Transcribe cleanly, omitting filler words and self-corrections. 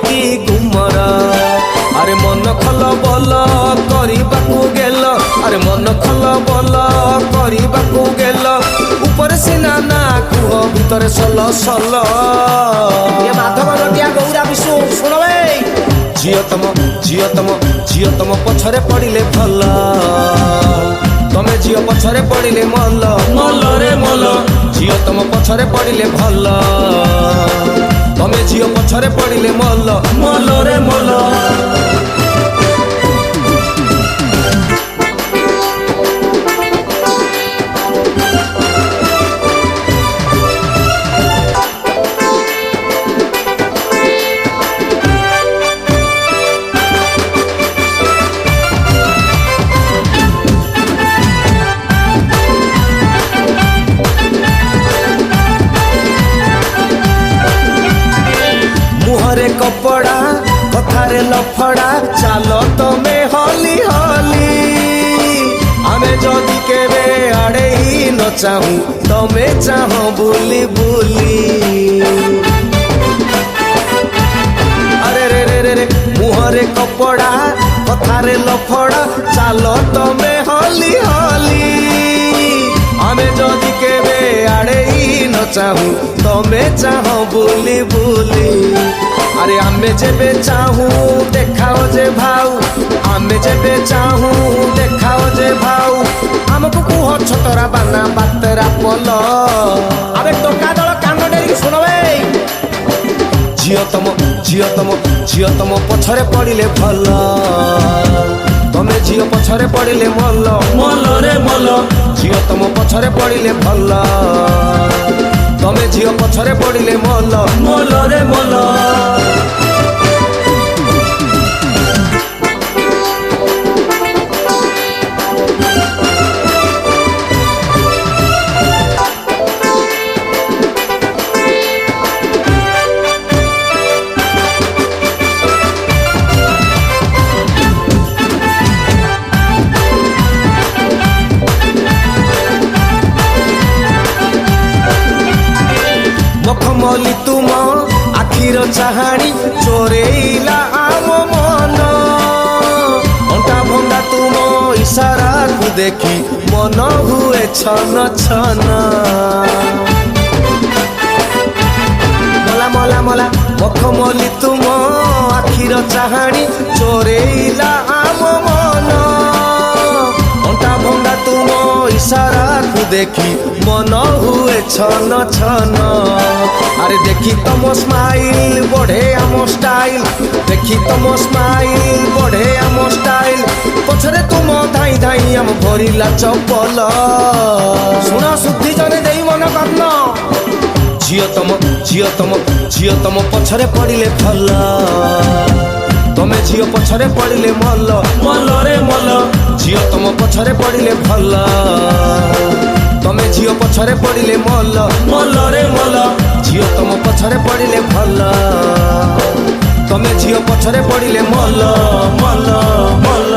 कि गुमरा अरे मन खल बल करबाकू गेल अरे मन खल बल करबाकू गेल ऊपर सिना ना कुह भितर सल सल ये माधव नटिया गौरा विष्णु सुन झियो तम पछरे पड़िले भल तमे झियो पछरे पड़िले मल मल रे मल झियो तम पछरे पड़िले भल तमे झियो पछरे पड़िले मल मल रे मल मुहरे कपड़ा कथारे लफड़ा चालो तमे हली हली आमे जदि केबे आड़े ही न चाहू तमे चाह बुली बुली अरे रे रे रे रे मुहरे कपड़ा कथारे लफड़ा चालो तमे हली हली आमे जदि केबे आड़े ही न चाहू तमे चाह बुली बुली अरे आमे जेबे चाहू देखाओ जे भाऊ आमे जेबे चाहू देखाओ जे भाऊ हमको कुह छतरा बाना बातरा पल अबे टोका दल कान डेरी सुनबे झियो तम पछरे पड़िले भल तमे झियो पछरे पड़िले मल मल रे मल झियो तम पछरे पड़िले भल तमे झियो पछरे पड़िले मल मल रे मल मखमली तुम आखिर चाहाणी चोरेला आम मन अंटा भंगा तुम इशारा को देखी मन हुए छन छन मला मला मला मखमली तुम आखिर चाहाणी चोरेला आम मन अंटा भंगा तुम इशारा को देखी मन हुए छन छन अरे देखी तम स्माइल बढ़े आम स्टाइल देखी तम स्माइल बढ़े आम स्टाइल पछरे तुम धाई धाई आम भरिला चपल सुन शुद्धि जने देई मन करन झियो तम पछरे पड़िले भल तमे झियो पछरे पड़िले मल मल रे मल झियो तम पछरे पड़िले भल तमे झियो पछरे पड़िले मल मल रे मल झियो तम पछरे पड़िले भल तमे झियो पछरे पड़िले मल